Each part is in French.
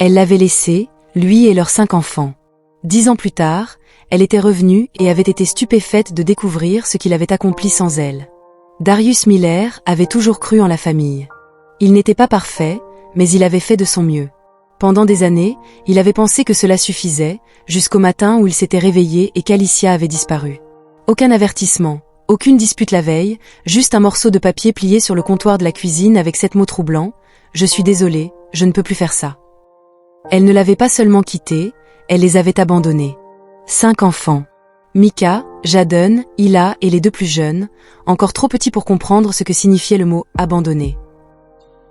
Elle l'avait laissé, lui et leurs 5 enfants. 10 ans plus tard, elle était revenue et avait été stupéfaite de découvrir ce qu'il avait accompli sans elle. Darius Miller avait toujours cru en la famille. Il n'était pas parfait, mais il avait fait de son mieux. Pendant des années, il avait pensé que cela suffisait, jusqu'au matin où il s'était réveillé et qu'Alicia avait disparu. Aucun avertissement, aucune dispute la veille, juste un morceau de papier plié sur le comptoir de la cuisine avec 7 mots troublants « Je suis désolée, je ne peux plus faire ça ». Elle ne l'avait pas seulement quitté, elle les avait abandonnés. 5 enfants. Micah, Jadon, Hila et les 2 plus jeunes, encore trop petits pour comprendre ce que signifiait le mot « abandonné ».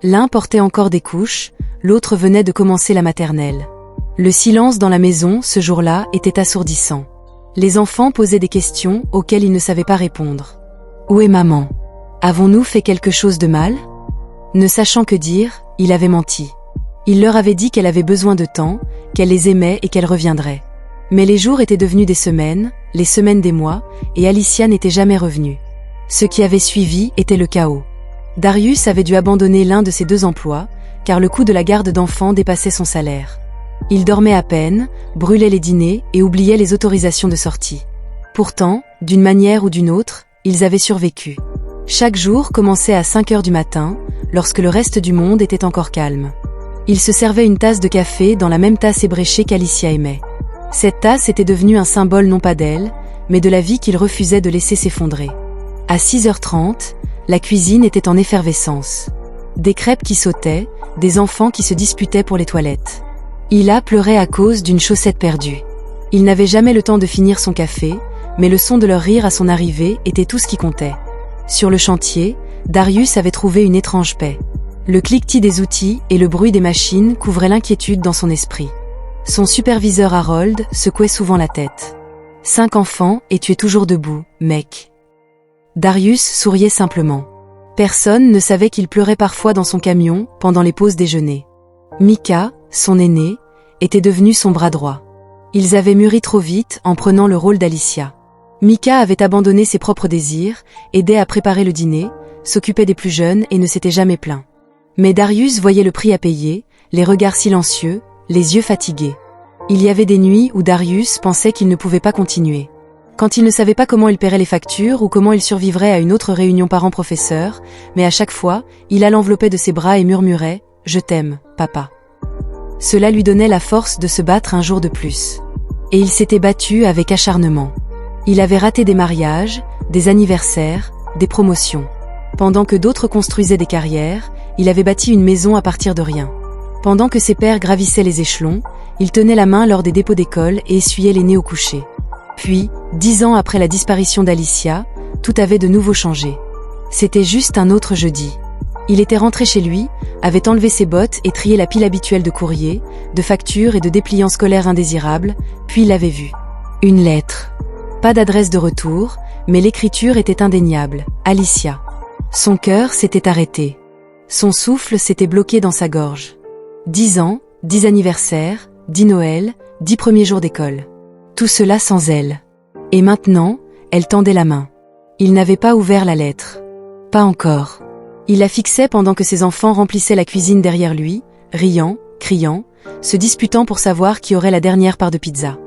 L'un portait encore des couches, l'autre venait de commencer la maternelle. Le silence dans la maison, ce jour-là, était assourdissant. Les enfants posaient des questions auxquelles ils ne savaient pas répondre. Où est maman? Avons-nous fait quelque chose de mal? Ne sachant que dire, il avait menti. Il leur avait dit qu'elle avait besoin de temps, qu'elle les aimait et qu'elle reviendrait. Mais les jours étaient devenus des semaines, les semaines des mois, et Alicia n'était jamais revenue. Ce qui avait suivi était le chaos. Darius avait dû abandonner l'un de ses 2 emplois, car le coût de la garde d'enfants dépassait son salaire. Il dormait à peine, brûlait les dîners et oubliait les autorisations de sortie. Pourtant, d'une manière ou d'une autre, ils avaient survécu. Chaque jour commençait à 5 heures du matin, lorsque le reste du monde était encore calme. Il se servait une tasse de café dans la même tasse ébréchée qu'Alicia aimait. Cette tasse était devenue un symbole non pas d'elle, mais de la vie qu'il refusait de laisser s'effondrer. À 6h30, la cuisine était en effervescence. Des crêpes qui sautaient, des enfants qui se disputaient pour les toilettes. Hila pleurait à cause d'une chaussette perdue. Il n'avait jamais le temps de finir son café, mais le son de leur rire à son arrivée était tout ce qui comptait. Sur le chantier, Darius avait trouvé une étrange paix. Le cliquetis des outils et le bruit des machines couvraient l'inquiétude dans son esprit. Son superviseur Harold secouait souvent la tête. 5 enfants et tu es toujours debout, mec. Darius souriait simplement. Personne ne savait qu'il pleurait parfois dans son camion pendant les pauses déjeuner. Micah, son aîné, était devenu son bras droit. Ils avaient mûri trop vite en prenant le rôle d'Alicia. Micah avait abandonné ses propres désirs, aidait à préparer le dîner, s'occupait des plus jeunes et ne s'était jamais plaint. Mais Darius voyait le prix à payer, les regards silencieux, les yeux fatigués. Il y avait des nuits où Darius pensait qu'il ne pouvait pas continuer. Quand il ne savait pas comment il paierait les factures ou comment il survivrait à une autre réunion parents-professeurs, mais à chaque fois, il l'enveloppait de ses bras et murmurait « Je t'aime, papa ». Cela lui donnait la force de se battre un jour de plus. Et il s'était battu avec acharnement. Il avait raté des mariages, des anniversaires, des promotions. Pendant que d'autres construisaient des carrières, il avait bâti une maison à partir de rien. Pendant que ses pairs gravissaient les échelons, il tenait la main lors des dépôts d'école et essuyait les nez au coucher. Puis, 10 ans après la disparition d'Alicia, tout avait de nouveau changé. C'était juste un autre jeudi. Il était rentré chez lui, avait enlevé ses bottes et trié la pile habituelle de courriers, de factures et de dépliants scolaires indésirables, puis il l'avait vue. Une lettre. Pas d'adresse de retour, mais l'écriture était indéniable. Alicia. Son cœur s'était arrêté. Son souffle s'était bloqué dans sa gorge. 10 ans, 10 anniversaires, 10 Noël, 10 premiers jours d'école. Tout cela sans elle. Et maintenant, elle tendait la main. Il n'avait pas ouvert la lettre. Pas encore. Il la fixait pendant que ses enfants remplissaient la cuisine derrière lui, riant, criant, se disputant pour savoir qui aurait la dernière part de pizza.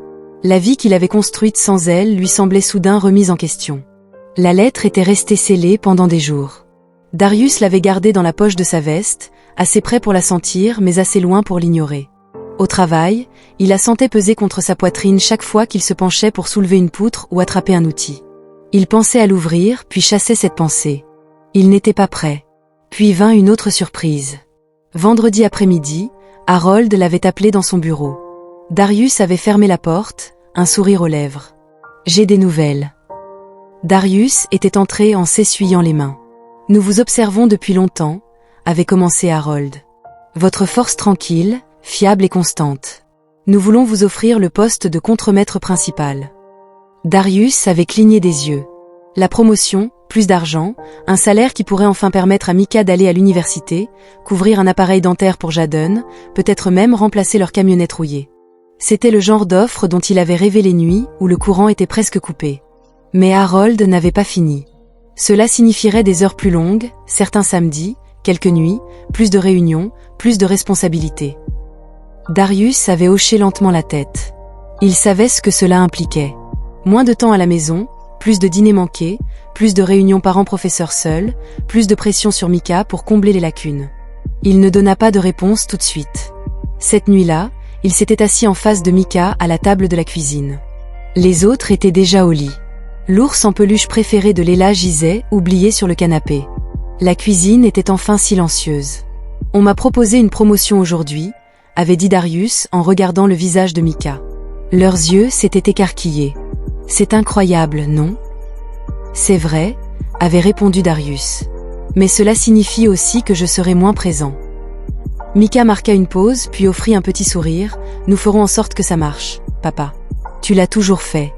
La vie qu'il avait construite sans elle lui semblait soudain remise en question. La lettre était restée scellée pendant des jours. Darius l'avait gardée dans la poche de sa veste, assez près pour la sentir mais assez loin pour l'ignorer. Au travail, il la sentait peser contre sa poitrine chaque fois qu'il se penchait pour soulever une poutre ou attraper un outil. Il pensait à l'ouvrir, puis chassait cette pensée. Il n'était pas prêt. Puis vint une autre surprise. Vendredi après-midi, Harold l'avait appelé dans son bureau. Darius avait fermé la porte, un sourire aux lèvres. « J'ai des nouvelles. » Darius était entré en s'essuyant les mains. « Nous vous observons depuis longtemps, » avait commencé Harold. « Votre force tranquille, fiable et constante. Nous voulons vous offrir le poste de contremaître principal. » Darius avait cligné des yeux. La promotion, plus d'argent, un salaire qui pourrait enfin permettre à Micah d'aller à l'université, couvrir un appareil dentaire pour Jadon, peut-être même remplacer leur camionnette rouillée. C'était le genre d'offre dont il avait rêvé les nuits où le courant était presque coupé. Mais Harold n'avait pas fini. Cela signifierait des heures plus longues, certains samedis, quelques nuits, plus de réunions, plus de responsabilités. Darius avait hoché lentement la tête. Il savait ce que cela impliquait. Moins de temps à la maison, plus de dîners manqués, plus de réunions parents-professeurs seuls, plus de pression sur Mika pour combler les lacunes. Il ne donna pas de réponse tout de suite. Cette nuit-là, il s'était assis en face de Mika à la table de la cuisine. Les autres étaient déjà au lit. L'ours en peluche préféré de Léla gisait, oublié sur le canapé. La cuisine était enfin silencieuse. « On m'a proposé une promotion aujourd'hui », avait dit Darius en regardant le visage de Mika. Leurs yeux s'étaient écarquillés. « C'est incroyable, non ?»« C'est vrai », avait répondu Darius. « Mais cela signifie aussi que je serai moins présent. » Mika marqua une pause, puis offrit un petit sourire. « Nous ferons en sorte que ça marche, papa. Tu l'as toujours fait. »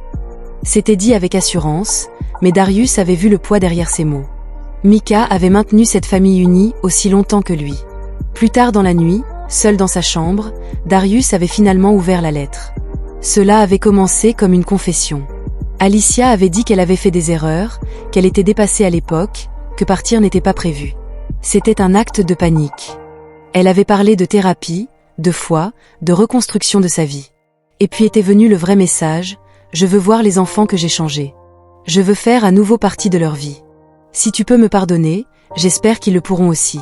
C'était dit avec assurance, mais Darius avait vu le poids derrière ces mots. Mika avait maintenu cette famille unie aussi longtemps que lui. Plus tard dans la nuit, seul dans sa chambre, Darius avait finalement ouvert la lettre. Cela avait commencé comme une confession. Alicia avait dit qu'elle avait fait des erreurs, qu'elle était dépassée à l'époque, que partir n'était pas prévu. C'était un acte de panique. Elle avait parlé de thérapie, de foi, de reconstruction de sa vie. Et puis était venu le vrai message: je veux voir les enfants que j'ai changés. Je veux faire à nouveau partie de leur vie. Si tu peux me pardonner, j'espère qu'ils le pourront aussi.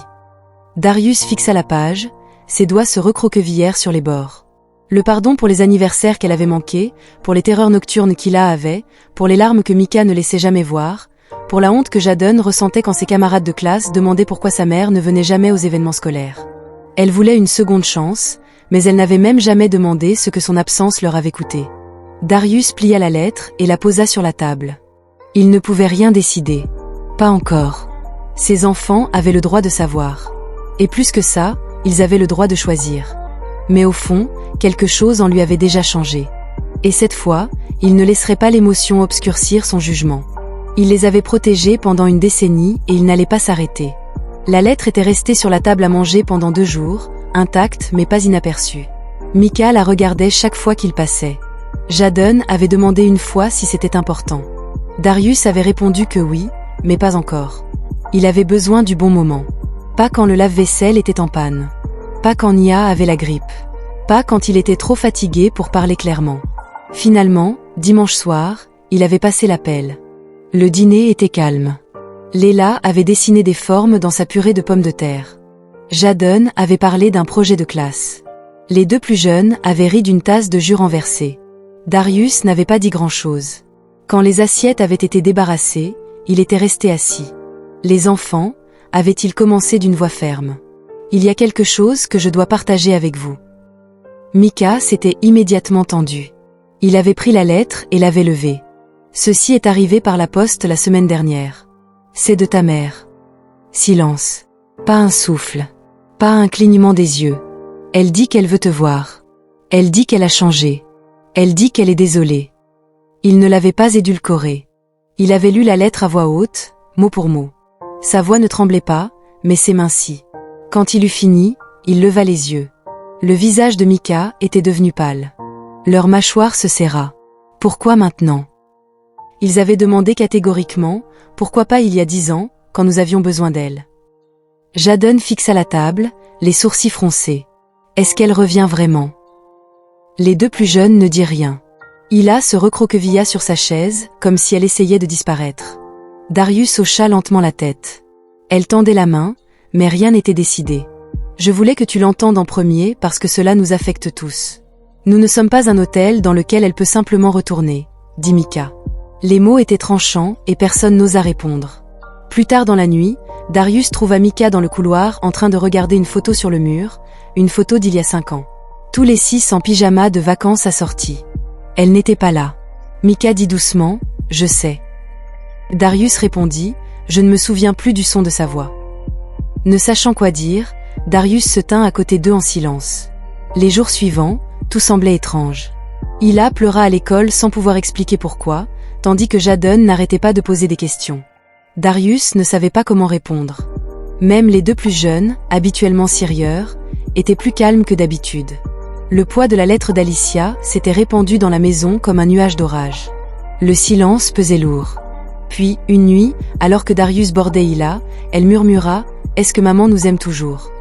Darius fixa la page, ses doigts se recroquevillèrent sur les bords. Le pardon pour les anniversaires qu'elle avait manqués, pour les terreurs nocturnes qu'Ila avait, pour les larmes que Mika ne laissait jamais voir, pour la honte que Jadon ressentait quand ses camarades de classe demandaient pourquoi sa mère ne venait jamais aux événements scolaires. Elle voulait une seconde chance, mais elle n'avait même jamais demandé ce que son absence leur avait coûté. Darius plia la lettre et la posa sur la table. Il ne pouvait rien décider. Pas encore. Ses enfants avaient le droit de savoir. Et plus que ça, ils avaient le droit de choisir. Mais au fond, quelque chose en lui avait déjà changé. Et cette fois, il ne laisserait pas l'émotion obscurcir son jugement. Il les avait protégés pendant une décennie et il n'allait pas s'arrêter. La lettre était restée sur la table à manger pendant 2 jours, intacte mais pas inaperçue. Mika la regardait chaque fois qu'il passait. Jadon avait demandé une fois si c'était important. Darius avait répondu que oui, mais pas encore. Il avait besoin du bon moment. Pas quand le lave-vaisselle était en panne. Pas quand Nia avait la grippe. Pas quand il était trop fatigué pour parler clairement. Finalement, dimanche soir, il avait passé l'appel. Le dîner était calme. Léla avait dessiné des formes dans sa purée de pommes de terre. Jadon avait parlé d'un projet de classe. Les 2 plus jeunes avaient ri d'une tasse de jus renversée. Darius n'avait pas dit grand-chose. Quand les assiettes avaient été débarrassées, il était resté assis. Les enfants, avait-il commencé d'une voix ferme. Il y a quelque chose que je dois partager avec vous. Mika s'était immédiatement tendu. Il avait pris la lettre et l'avait levée. Ceci est arrivé par la poste la semaine dernière. C'est de ta mère. Silence. Pas un souffle. Pas un clignement des yeux. Elle dit qu'elle veut te voir. Elle dit qu'elle a changé. Elle dit qu'elle est désolée. Il ne l'avait pas édulcorée. Il avait lu la lettre à voix haute, mot pour mot. Sa voix ne tremblait pas, mais s'émincit. Quand il eut fini, il leva les yeux. Le visage de Mika était devenu pâle. Leur mâchoire se serra. Pourquoi maintenant? Ils avaient demandé catégoriquement, pourquoi pas il y a 10 ans, quand nous avions besoin d'elle. Jadon fixa la table, les sourcils froncés. Est-ce qu'elle revient vraiment? Les 2 plus jeunes ne dirent rien. Ila se recroquevilla sur sa chaise, comme si elle essayait de disparaître. Darius hocha lentement la tête. Elle tendait la main, mais rien n'était décidé. Je voulais que tu l'entendes en premier parce que cela nous affecte tous. Nous ne sommes pas un hôtel dans lequel elle peut simplement retourner, dit Mika. Les mots étaient tranchants et personne n'osa répondre. Plus tard dans la nuit, Darius trouva Mika dans le couloir en train de regarder une photo sur le mur, une photo d'il y a 5 ans. Tous les 6 en pyjama de vacances assortis. Elle n'était pas là. Mika dit doucement, « Je sais ». Darius répondit, « Je ne me souviens plus du son de sa voix ». Ne sachant quoi dire, Darius se tint à côté d'eux en silence. Les jours suivants, tout semblait étrange. Ila pleura à l'école sans pouvoir expliquer pourquoi, tandis que Jadon n'arrêtait pas de poser des questions. Darius ne savait pas comment répondre. Même les 2 plus jeunes, habituellement si rieurs, étaient plus calmes que d'habitude. Le poids de la lettre d'Alicia s'était répandu dans la maison comme un nuage d'orage. Le silence pesait lourd. Puis, une nuit, alors que Darius bordait Ila, elle murmura « Est-ce que maman nous aime toujours ?»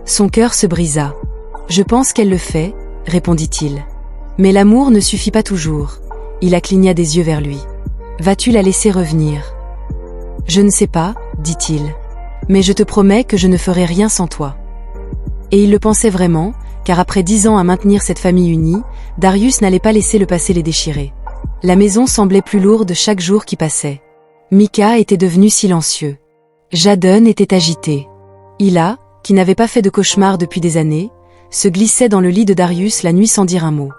Son cœur se brisa. Je pense qu'elle le fait, répondit-il. Mais l'amour ne suffit pas toujours. Il cligna des yeux vers lui. Vas-tu la laisser revenir? Je ne sais pas, dit-il. Mais je te promets que je ne ferai rien sans toi. Et il le pensait vraiment, car après 10 ans à maintenir cette famille unie, Darius n'allait pas laisser le passé les déchirer. La maison semblait plus lourde chaque jour qui passait. Micah était devenu silencieux. Jadon était agité. Hila, qui n'avait pas fait de cauchemar depuis des années, se glissait dans le lit de Darius la nuit sans dire un mot.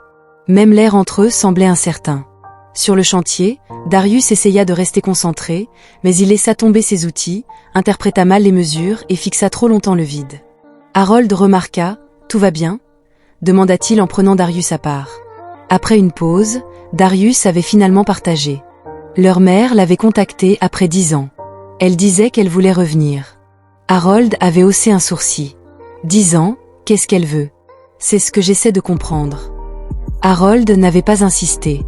Même l'air entre eux semblait incertain. Sur le chantier, Darius essaya de rester concentré, mais il laissa tomber ses outils, interpréta mal les mesures et fixa trop longtemps le vide. Harold remarqua « Tout va bien ?» demanda-t-il en prenant Darius à part. Après une pause, Darius avait finalement partagé. Leur mère l'avait contacté après 10 ans. Elle disait qu'elle voulait revenir. Harold avait haussé un sourcil. 10 ans, qu'est-ce qu'elle veut? C'est ce que j'essaie de comprendre. Harold n'avait pas insisté.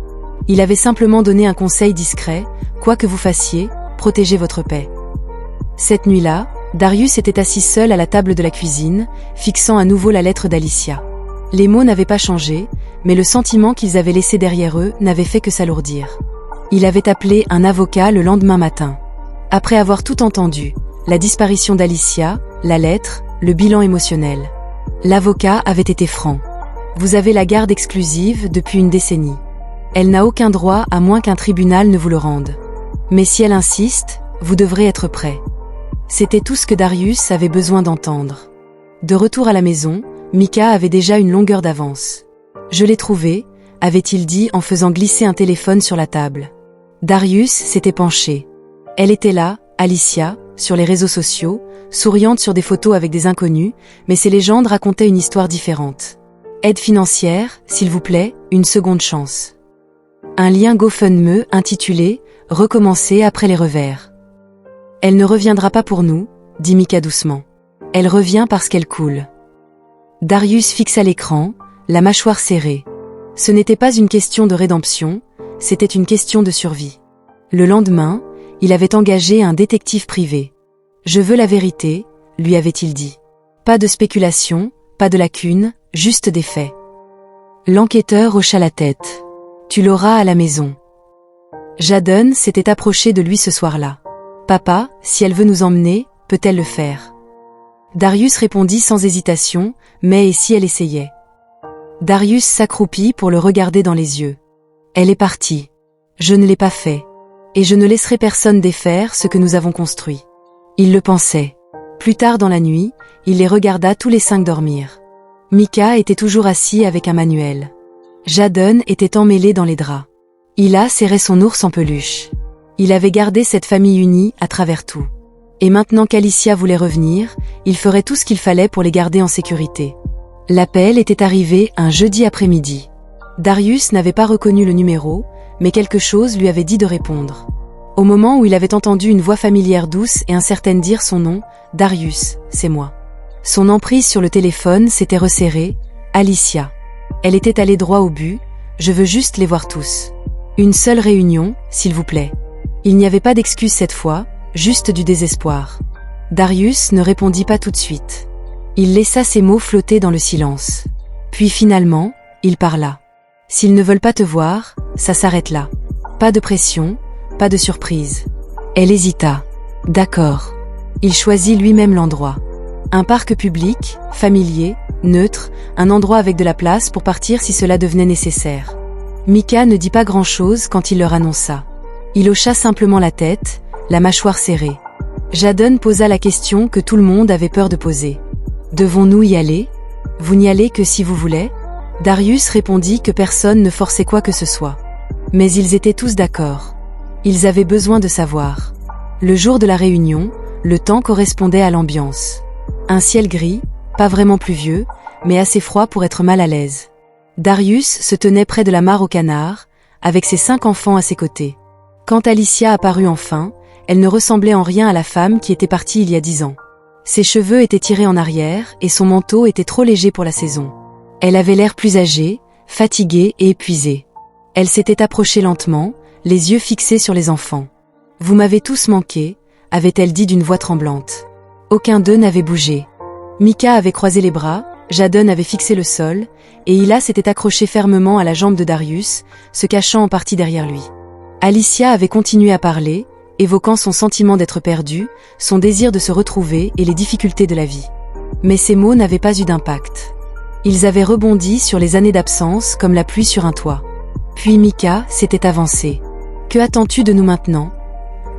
Il avait simplement donné un conseil discret, quoi que vous fassiez, protégez votre paix. Cette nuit-là, Darius était assis seul à la table de la cuisine, fixant à nouveau la lettre d'Alicia. Les mots n'avaient pas changé, mais le sentiment qu'ils avaient laissé derrière eux n'avait fait que s'alourdir. Il avait appelé un avocat le lendemain matin. Après avoir tout entendu, la disparition d'Alicia, la lettre, le bilan émotionnel. L'avocat avait été franc. Vous avez la garde exclusive depuis une décennie. Elle n'a aucun droit à moins qu'un tribunal ne vous le rende. Mais si elle insiste, vous devrez être prêt. C'était tout ce que Darius avait besoin d'entendre. De retour à la maison, Micah avait déjà une longueur d'avance. Je l'ai trouvée, avait-il dit en faisant glisser un téléphone sur la table. Darius s'était penché. Elle était là, Alicia, sur les réseaux sociaux, souriante sur des photos avec des inconnus, mais ces légendes racontaient une histoire différente. Aide financière, s'il vous plaît, une seconde chance. Un lien GoFundMe intitulé « Recommencer après les revers ». Elle ne reviendra pas pour nous, dit Micah doucement. Elle revient parce qu'elle coule. Darius fixa l'écran, la mâchoire serrée. Ce n'était pas une question de rédemption, c'était une question de survie. Le lendemain, il avait engagé un détective privé. « Je veux la vérité », lui avait-il dit. Pas de spéculation, pas de lacune, juste des faits. L'enquêteur hocha la tête. Tu l'auras à la maison. Jadon s'était approché de lui ce soir-là. Papa, si elle veut nous emmener, peut-elle le faire? Darius répondit sans hésitation, mais et si elle essayait? Darius s'accroupit pour le regarder dans les yeux. Elle est partie. Je ne l'ai pas fait. Et je ne laisserai personne défaire ce que nous avons construit. Il le pensait. Plus tard dans la nuit, il les regarda tous les 5 dormir. Micah était toujours assis avec un manuel. Jadon était emmêlé dans les draps. Hila serrait son ours en peluche. Il avait gardé cette famille unie à travers tout. Et maintenant qu'Alicia voulait revenir, il ferait tout ce qu'il fallait pour les garder en sécurité. L'appel était arrivé un jeudi après-midi. Darius n'avait pas reconnu le numéro, mais quelque chose lui avait dit de répondre. Au moment où il avait entendu une voix familière douce et incertaine dire son nom, « Darius, c'est moi ». Son emprise sur le téléphone s'était resserrée, « Alicia ». Elle était allée droit au but, « Je veux juste les voir tous. Une seule réunion, s'il vous plaît ». Il n'y avait pas d'excuse cette fois, juste du désespoir. Darius ne répondit pas tout de suite. Il laissa ses mots flotter dans le silence. Puis finalement, il parla. « S'ils ne veulent pas te voir, ça s'arrête là. Pas de pression, pas de surprise. » Elle hésita. « D'accord. » Il choisit lui-même l'endroit. Un parc public, familier, neutre, un endroit avec de la place pour partir si cela devenait nécessaire. Micah ne dit pas grand-chose quand il leur annonça. Il hocha simplement la tête, la mâchoire serrée. Jadon posa la question que tout le monde avait peur de poser. « Devons-nous y aller? Vous n'y allez que si vous voulez ?» Darius répondit que personne ne forçait quoi que ce soit. Mais ils étaient tous d'accord. Ils avaient besoin de savoir. Le jour de la réunion, le temps correspondait à l'ambiance. Un ciel gris, pas vraiment pluvieux, mais assez froid pour être mal à l'aise. Darius se tenait près de la mare aux canards, avec ses 5 enfants à ses côtés. Quand Alicia apparut enfin, elle ne ressemblait en rien à la femme qui était partie il y a 10 ans. Ses cheveux étaient tirés en arrière et son manteau était trop léger pour la saison. Elle avait l'air plus âgée, fatiguée et épuisée. Elle s'était approchée lentement, les yeux fixés sur les enfants. « Vous m'avez tous manqué », avait-elle dit d'une voix tremblante. Aucun d'eux n'avait bougé. Micah avait croisé les bras, Jadon avait fixé le sol, et Hila s'était accroché fermement à la jambe de Darius, se cachant en partie derrière lui. Alicia avait continué à parler, évoquant son sentiment d'être perdue, son désir de se retrouver et les difficultés de la vie. Mais ces mots n'avaient pas eu d'impact. Ils avaient rebondi sur les années d'absence comme la pluie sur un toit. Puis Mika s'était avancé. « Que attends-tu de nous maintenant ?»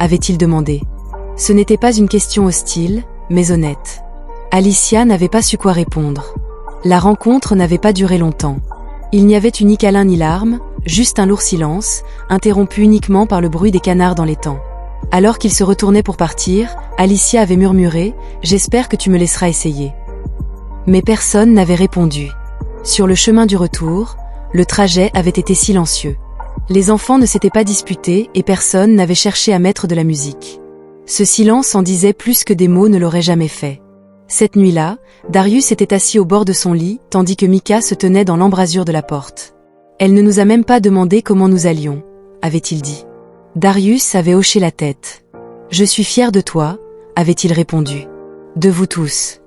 avait-il demandé. Ce n'était pas une question hostile, mais honnête. Alicia n'avait pas su quoi répondre. La rencontre n'avait pas duré longtemps. Il n'y avait eu ni câlin ni larmes, juste un lourd silence, interrompu uniquement par le bruit des canards dans l'étang. Alors qu'il se retournait pour partir, Alicia avait murmuré « J'espère que tu me laisseras essayer ». Mais personne n'avait répondu. Sur le chemin du retour, le trajet avait été silencieux. Les enfants ne s'étaient pas disputés et personne n'avait cherché à mettre de la musique. Ce silence en disait plus que des mots ne l'auraient jamais fait. Cette nuit-là, Darius était assis au bord de son lit, tandis que Mika se tenait dans l'embrasure de la porte. « Elle ne nous a même pas demandé comment nous allions », avait-il dit. Darius avait hoché la tête. « Je suis fier de toi », avait-il répondu. « De vous tous. »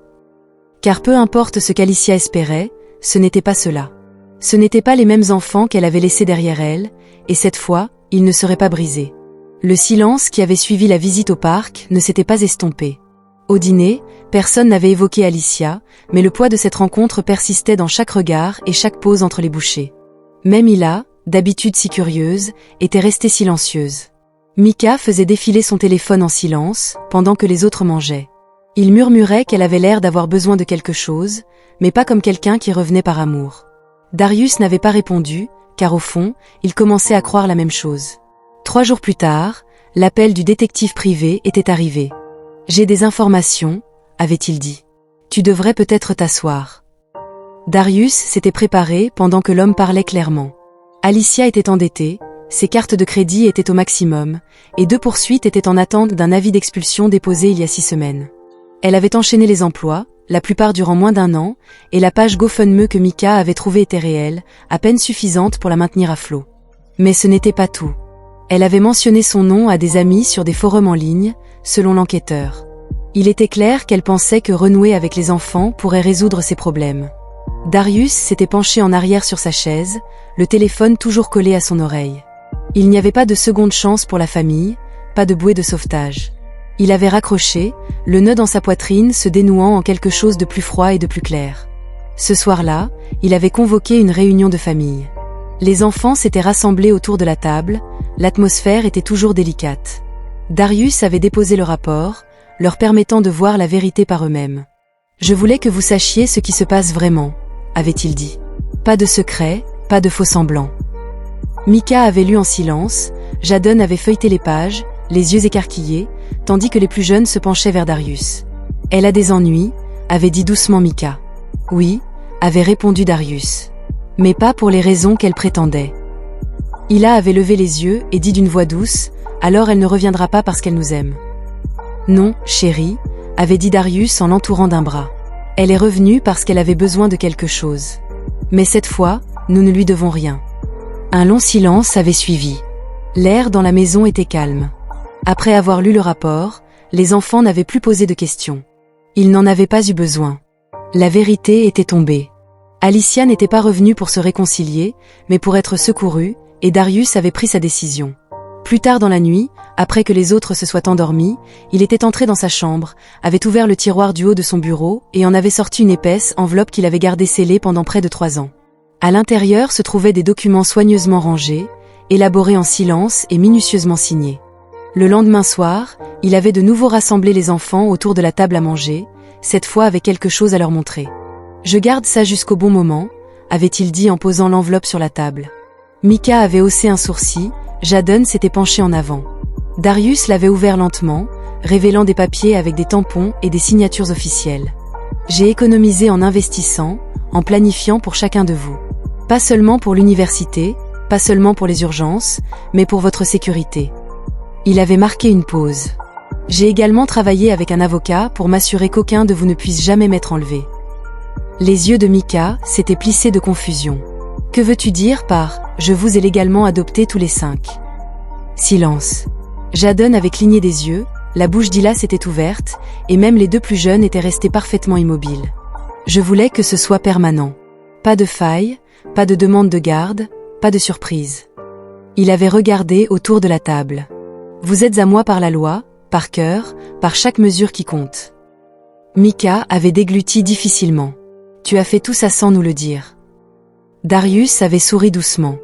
Car peu importe ce qu'Alicia espérait, ce n'était pas cela. Ce n'étaient pas les mêmes enfants qu'elle avait laissés derrière elle, et cette fois, ils ne seraient pas brisés. Le silence qui avait suivi la visite au parc ne s'était pas estompé. Au dîner, personne n'avait évoqué Alicia, mais le poids de cette rencontre persistait dans chaque regard et chaque pause entre les bouchées. Même Hila, d'habitude si curieuse, était restée silencieuse. Mika faisait défiler son téléphone en silence, pendant que les autres mangeaient. Il murmurait qu'elle avait l'air d'avoir besoin de quelque chose, mais pas comme quelqu'un qui revenait par amour. Darius n'avait pas répondu, car au fond, il commençait à croire la même chose. 3 jours plus tard, l'appel du détective privé était arrivé. « J'ai des informations », avait-il dit. « Tu devrais peut-être t'asseoir. » Darius s'était préparé pendant que l'homme parlait clairement. Alicia était endettée, ses cartes de crédit étaient au maximum, et 2 poursuites étaient en attente d'un avis d'expulsion déposé il y a 6 semaines. Elle avait enchaîné les emplois, la plupart durant moins d'1 an, et la page GoFundMe que Mika avait trouvée était réelle, à peine suffisante pour la maintenir à flot. Mais ce n'était pas tout. Elle avait mentionné son nom à des amis sur des forums en ligne, selon l'enquêteur. Il était clair qu'elle pensait que renouer avec les enfants pourrait résoudre ses problèmes. Darius s'était penché en arrière sur sa chaise, le téléphone toujours collé à son oreille. Il n'y avait pas de seconde chance pour la famille, pas de bouée de sauvetage. Il avait raccroché, le nœud dans sa poitrine se dénouant en quelque chose de plus froid et de plus clair. Ce soir-là, il avait convoqué une réunion de famille. Les enfants s'étaient rassemblés autour de la table, l'atmosphère était toujours délicate. Darius avait déposé le rapport, leur permettant de voir la vérité par eux-mêmes. « Je voulais que vous sachiez ce qui se passe vraiment », avait-il dit. « Pas de secret, pas de faux-semblants. » Mika avait lu en silence, Jadon avait feuilleté les pages, les yeux écarquillés, tandis que les plus jeunes se penchaient vers Darius. « Elle a des ennuis », avait dit doucement Mika. « Oui », avait répondu Darius. « Mais pas pour les raisons qu'elle prétendait. » Hila avait levé les yeux et dit d'une voix douce, « Alors elle ne reviendra pas parce qu'elle nous aime. »« Non, chérie », avait dit Darius en l'entourant d'un bras. « Elle est revenue parce qu'elle avait besoin de quelque chose. Mais cette fois, nous ne lui devons rien. » Un long silence avait suivi. L'air dans la maison était calme. Après avoir lu le rapport, les enfants n'avaient plus posé de questions. Ils n'en avaient pas eu besoin. La vérité était tombée. Alicia n'était pas revenue pour se réconcilier, mais pour être secourue, et Darius avait pris sa décision. Plus tard dans la nuit, après que les autres se soient endormis, il était entré dans sa chambre, avait ouvert le tiroir du haut de son bureau et en avait sorti une épaisse enveloppe qu'il avait gardée scellée pendant près de 3 ans. À l'intérieur se trouvaient des documents soigneusement rangés, élaborés en silence et minutieusement signés. Le lendemain soir, il avait de nouveau rassemblé les enfants autour de la table à manger, cette fois avec quelque chose à leur montrer. « Je garde ça jusqu'au bon moment », avait-il dit en posant l'enveloppe sur la table. Mika avait haussé un sourcil, Jadon s'était penché en avant. Darius l'avait ouvert lentement, révélant des papiers avec des tampons et des signatures officielles. « J'ai économisé en investissant, en planifiant pour chacun de vous. Pas seulement pour l'université, pas seulement pour les urgences, mais pour votre sécurité. » Il avait marqué une pause. « J'ai également travaillé avec un avocat pour m'assurer qu'aucun de vous ne puisse jamais m'être enlevé. » Les yeux de Mika s'étaient plissés de confusion. « Que veux-tu dire par « je vous ai légalement adoptés tous les 5 » Silence. Jadon avait cligné des yeux, la bouche d'Hila s'était ouverte, et même les 2 plus jeunes étaient restés parfaitement immobiles. Je voulais que ce soit permanent. Pas de faille, pas de demande de garde, pas de surprise. Il avait regardé autour de la table. Vous êtes à moi par la loi, par cœur, par chaque mesure qui compte. Mika avait dégluti difficilement. Tu as fait tout ça sans nous le dire. Darius avait souri doucement.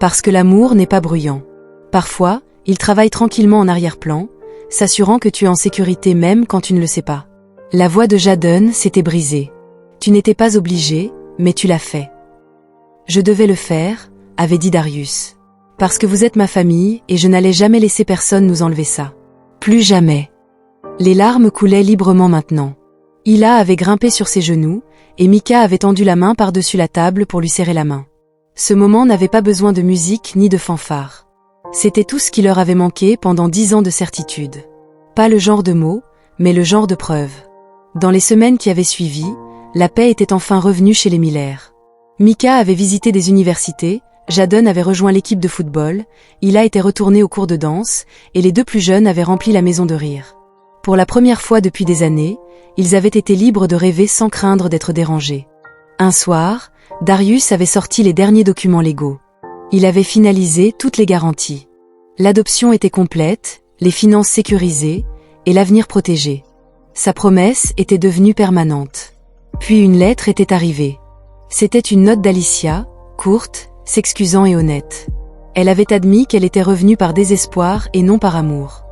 Parce que l'amour n'est pas bruyant. Parfois, il travaille tranquillement en arrière-plan, s'assurant que tu es en sécurité même quand tu ne le sais pas. La voix de Jadon s'était brisée. Tu n'étais pas obligé, mais tu l'as fait. Je devais le faire, avait dit Darius. Parce que vous êtes ma famille et je n'allais jamais laisser personne nous enlever ça. Plus jamais. Les larmes coulaient librement maintenant. Hila avait grimpé sur ses genoux, et Mika avait tendu la main par-dessus la table pour lui serrer la main. Ce moment n'avait pas besoin de musique ni de fanfare. C'était tout ce qui leur avait manqué pendant 10 ans de certitude. Pas le genre de mots, mais le genre de preuve. Dans les semaines qui avaient suivi, la paix était enfin revenue chez les Miller. Mika avait visité des universités, Jadon avait rejoint l'équipe de football, Hila était retourné au cours de danse, et les deux plus jeunes avaient rempli la maison de rire. Pour la première fois depuis des années, ils avaient été libres de rêver sans craindre d'être dérangés. Un soir, Darius avait sorti les derniers documents légaux. Il avait finalisé toutes les garanties. L'adoption était complète, les finances sécurisées, et l'avenir protégé. Sa promesse était devenue permanente. Puis une lettre était arrivée. C'était une note d'Alicia, courte, s'excusant et honnête. Elle avait admis qu'elle était revenue par désespoir et non par amour.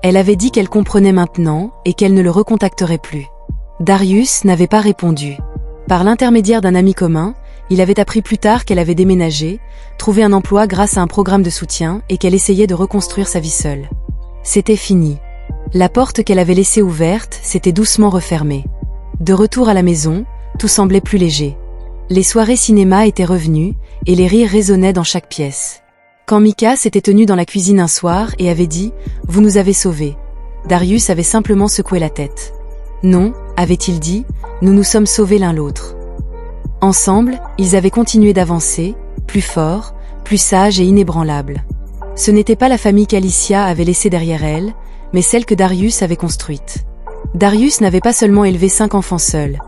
Elle avait dit qu'elle comprenait maintenant et qu'elle ne le recontacterait plus. Darius n'avait pas répondu. Par l'intermédiaire d'un ami commun, il avait appris plus tard qu'elle avait déménagé, trouvé un emploi grâce à un programme de soutien et qu'elle essayait de reconstruire sa vie seule. C'était fini. La porte qu'elle avait laissée ouverte s'était doucement refermée. De retour à la maison, tout semblait plus léger. Les soirées cinéma étaient revenues, et les rires résonnaient dans chaque pièce. Quand Mika s'était tenue dans la cuisine un soir et avait dit « Vous nous avez sauvés », Darius avait simplement secoué la tête. « Non », avait-il dit, « nous nous sommes sauvés l'un l'autre ». Ensemble, ils avaient continué d'avancer, plus forts, plus sages et inébranlables. Ce n'était pas la famille qu'Alicia avait laissée derrière elle, mais celle que Darius avait construite. Darius n'avait pas seulement élevé 5 enfants seuls.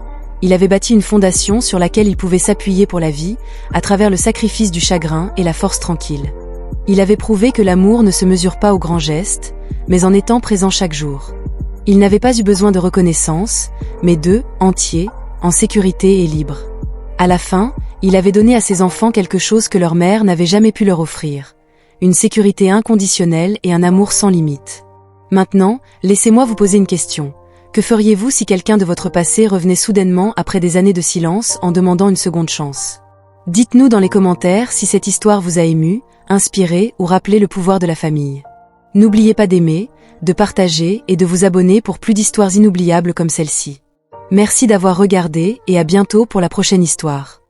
Il avait bâti une fondation sur laquelle il pouvait s'appuyer pour la vie, à travers le sacrifice du chagrin et la force tranquille. Il avait prouvé que l'amour ne se mesure pas aux grands gestes, mais en étant présent chaque jour. Il n'avait pas eu besoin de reconnaissance, mais d'eux, entiers, en sécurité et libres. À la fin, il avait donné à ses enfants quelque chose que leur mère n'avait jamais pu leur offrir. Une sécurité inconditionnelle et un amour sans limite. Maintenant, laissez-moi vous poser une question. Que feriez-vous si quelqu'un de votre passé revenait soudainement après des années de silence en demandant une seconde chance? Dites-nous dans les commentaires si cette histoire vous a ému, inspiré ou rappelé le pouvoir de la famille. N'oubliez pas d'aimer, de partager et de vous abonner pour plus d'histoires inoubliables comme celle-ci. Merci d'avoir regardé et à bientôt pour la prochaine histoire.